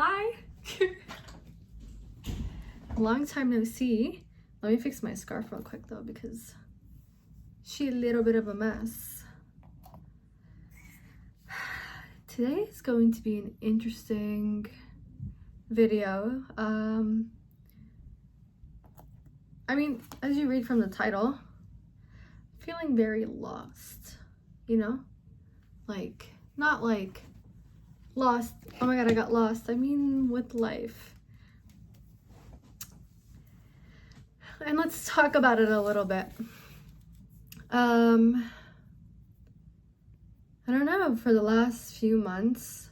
Hi! Long time no see. Let me fix my scarf real quick though because she's a little bit of a mess. Today is going to be an interesting video. I mean, as you read from the title, feeling very lost, you know? Like, not like lost, oh my god, I got lost. I mean, with life. And let's talk about it a little bit. I don't know, for the last few months,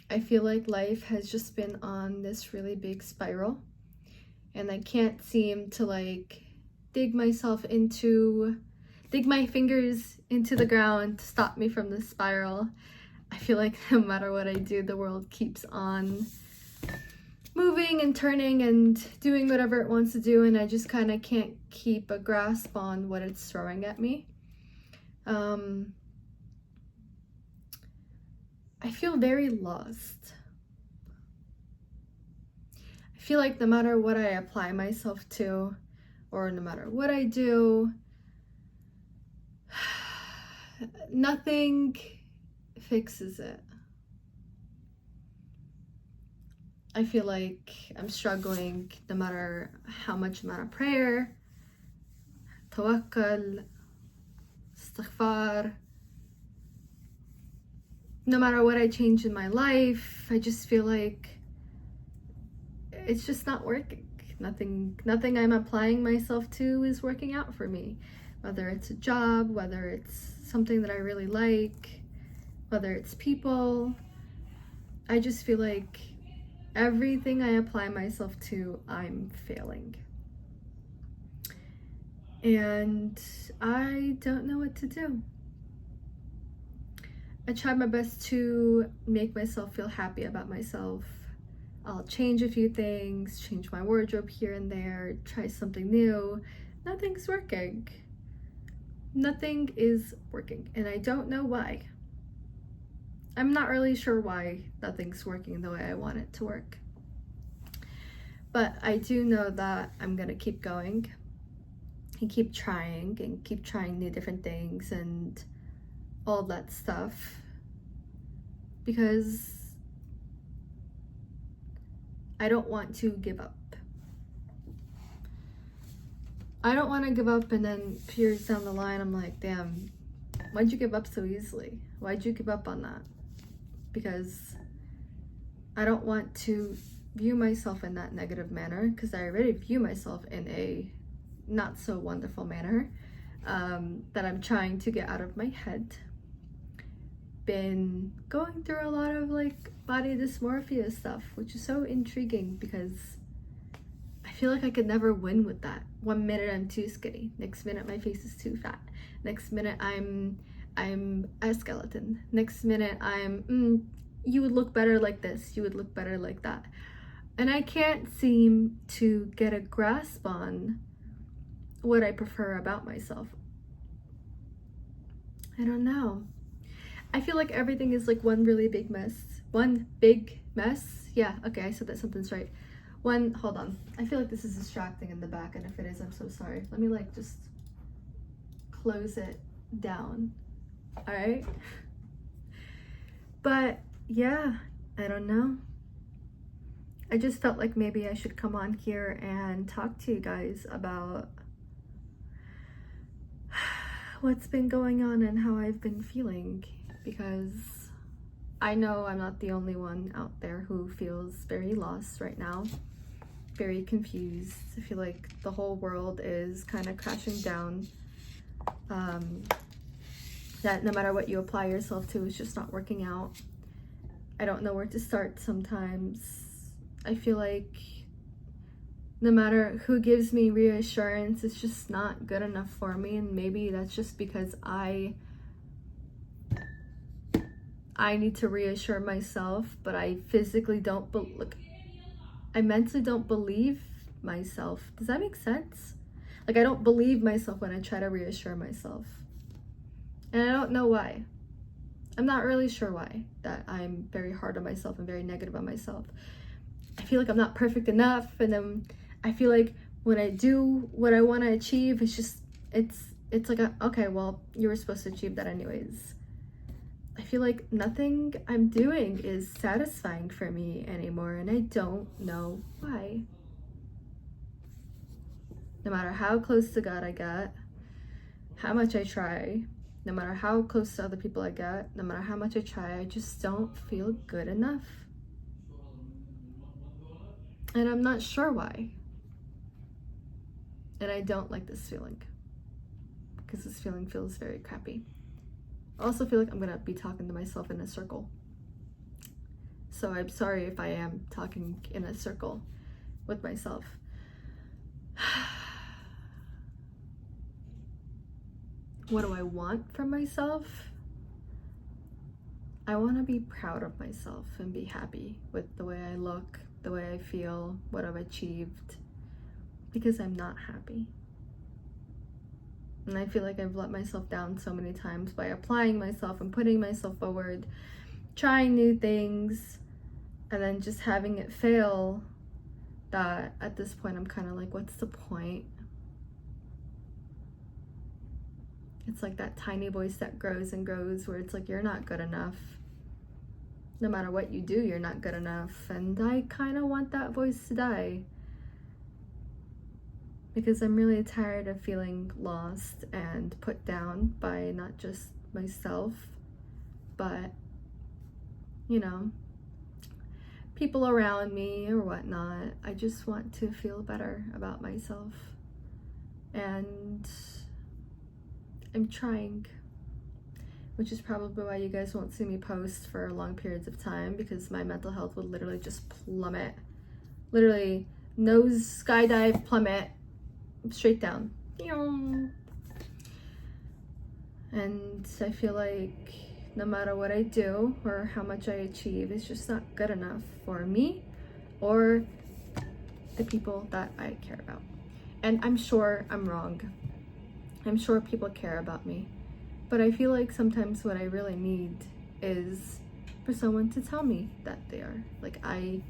I feel like life has just been on this really big spiral, and I can't seem to like dig my fingers into the ground to stop me from this spiral. I feel like no matter what I do, the world keeps on moving and turning and doing whatever it wants to do, and I just kind of can't keep a grasp on what it's throwing at me. I feel very lost. I feel like no matter what I apply myself to, or no matter what I do, nothing fixes it. I feel like I'm struggling no matter how much amount of prayer, tawakkul, istighfar. No matter what I change in my life, I just feel like it's just not working. Nothing I'm applying myself to is working out for me. Whether it's a job, whether it's something that I really like, whether it's people. I just feel like everything I apply myself to, I'm failing. And I don't know what to do. I try my best to make myself feel happy about myself. I'll change a few things, change my wardrobe here and there, try something new. Nothing's working. Nothing is working, and I don't know why. I'm not really sure why nothing's working the way I want it to work. But I do know that I'm gonna keep going and keep trying new different things and all that stuff, because I don't want to give up. I don't want to give up and then years down the line I'm like, damn, why'd you give up so easily? Why'd you give up on that? Because I don't want to view myself in that negative manner, because I already view myself in a not so wonderful manner that I'm trying to get out of my head. Been going through a lot of like body dysmorphia stuff, which is so intriguing because I feel like I could never win with that. One minute I'm too skinny, next minute my face is too fat, next minute I'm a skeleton, next minute I'm you would look better like this, you would look better like that. And I can't seem to get a grasp on what I prefer about myself. I don't know. I feel like everything is like one really big mess. One big mess? Yeah, okay, I said that sentence right. Hold on. I feel like this is distracting in the back, and if it is, I'm so sorry. Let me like just close it down. Alright? But yeah, I don't know. I just felt like maybe I should come on here and talk to you guys about what's been going on and how I've been feeling, because I know I'm not the only one out there who feels very lost right now, very confused. I feel like the whole world is kind of crashing down. That no matter what you apply yourself to, it's just not working out. I don't know where to start sometimes. I feel like no matter who gives me reassurance, it's just not good enough for me, and maybe that's just because I need to reassure myself, but I physically don't I mentally don't believe myself. Does that make sense? Like, I don't believe myself when I try to reassure myself. And I don't know why. I'm not really sure why, that I'm very hard on myself and very negative on myself. I feel like I'm not perfect enough, and then I feel like when I do what I want to achieve, it's like okay, well, you were supposed to achieve that anyways. I feel like nothing I'm doing is satisfying for me anymore, and I don't know why. No matter how close to God I get, how much I try, no matter how close to other people I get, no matter how much I try, I just don't feel good enough. And I'm not sure why. And I don't like this feeling, because this feeling feels very crappy. I also feel like I'm gonna be talking to myself in a circle. So I'm sorry if I am talking in a circle with myself. What do I want from myself? I want to be proud of myself and be happy with the way I look, the way I feel, what I've achieved, because I'm not happy. And I feel like I've let myself down so many times by applying myself and putting myself forward, trying new things, and then just having it fail, that at this point I'm kind of like, what's the point? It's like that tiny voice that grows and grows, where it's like, you're not good enough. No matter what you do, you're not good enough. And I kind of want that voice to die, because I'm really tired of feeling lost and put down by not just myself, but, you know, people around me or whatnot. I just want to feel better about myself. And I'm trying, which is probably why you guys won't see me post for long periods of time, because my mental health would literally just plummet. Literally, nose skydive, plummet, straight down. And I feel like no matter what I do or how much I achieve, it's just not good enough for me or the people that I care about. And I'm sure I'm wrong. I'm sure people care about me. But I feel like sometimes what I really need is for someone to tell me that they are. Like, I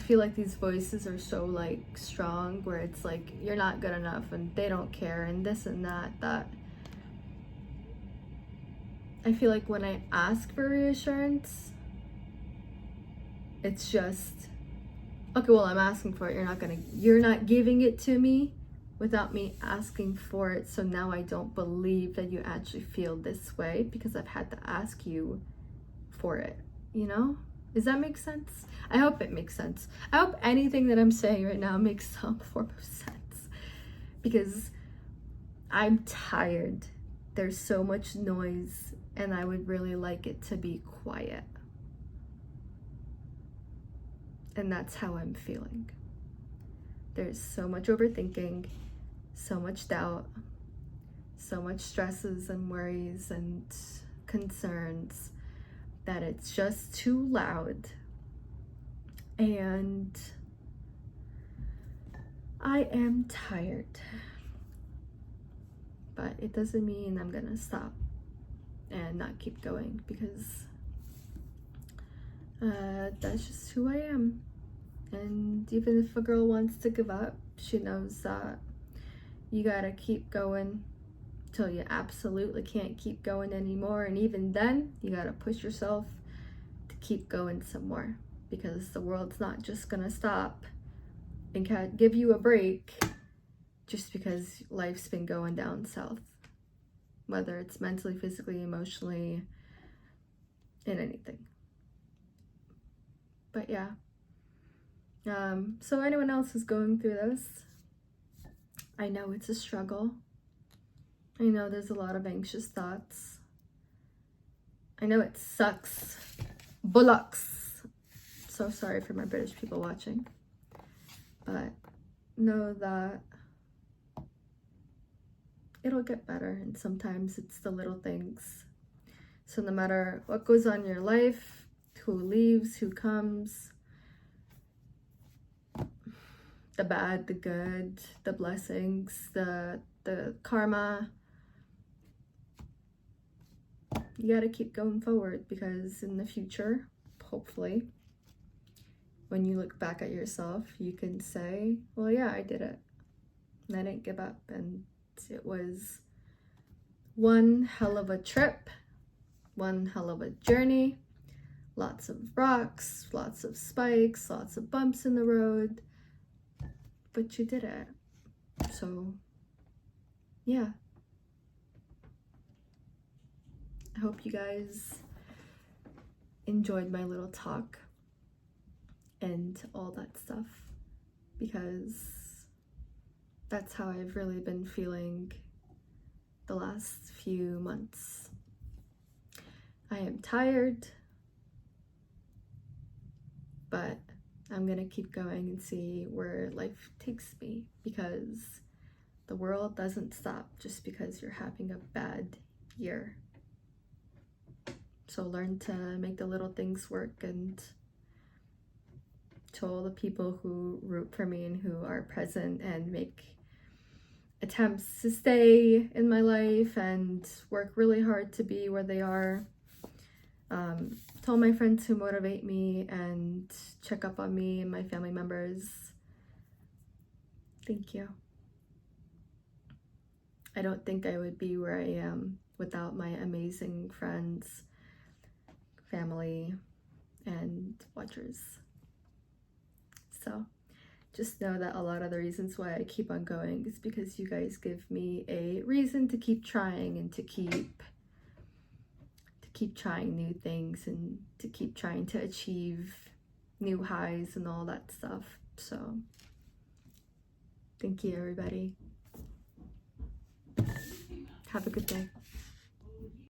feel like these voices are so like strong, where it's like, you're not good enough and they don't care and this and that I feel like when I ask for reassurance, it's just, okay, well, I'm asking for it. You're not giving it to me without me asking for it. So now I don't believe that you actually feel this way, because I've had to ask you for it, you know? Does that make sense? I hope it makes sense. I hope anything that I'm saying right now makes some form of sense, because I'm tired. There's so much noise, and I would really like it to be quiet. And that's how I'm feeling. There's so much overthinking, so much doubt, so much stresses and worries and concerns, that it's just too loud. And I am tired. But it doesn't mean I'm gonna stop and not keep going, because that's just who I am. And even if a girl wants to give up, she knows that you gotta keep going till you absolutely can't keep going anymore. And even then, you gotta push yourself to keep going some more, because the world's not just gonna stop and give you a break just because life's been going down south, whether it's mentally, physically, emotionally, in anything. But yeah. So anyone else who's going through this, I know it's a struggle. I know there's a lot of anxious thoughts. I know it sucks. Bullocks. So sorry for my British people watching. But know that it'll get better, and sometimes it's the little things. So no matter what goes on in your life, who leaves, who comes, the bad, the good, the blessings, the karma, you gotta keep going forward, because in the future, hopefully, when you look back at yourself, you can say, well, yeah, I did it. And I didn't give up. And it was one hell of a trip, one hell of a journey, lots of rocks, lots of spikes, lots of bumps in the road, but you did it. So, yeah. I hope you guys enjoyed my little talk and all that stuff, because that's how I've really been feeling the last few months. I am tired, but I'm gonna keep going and see where life takes me, because the world doesn't stop just because you're having a bad year. So learn to make the little things work, and to all the people who root for me and who are present and make attempts to stay in my life and work really hard to be where they are. To all my friends who motivate me and check up on me and my family members, thank you. I don't think I would be where I am without my amazing friends, family, and watchers. So just know that a lot of the reasons why I keep on going is because you guys give me a reason to keep trying, and to keep trying new things, and to keep trying to achieve new highs and all that stuff. So thank you, everybody. Have a good day.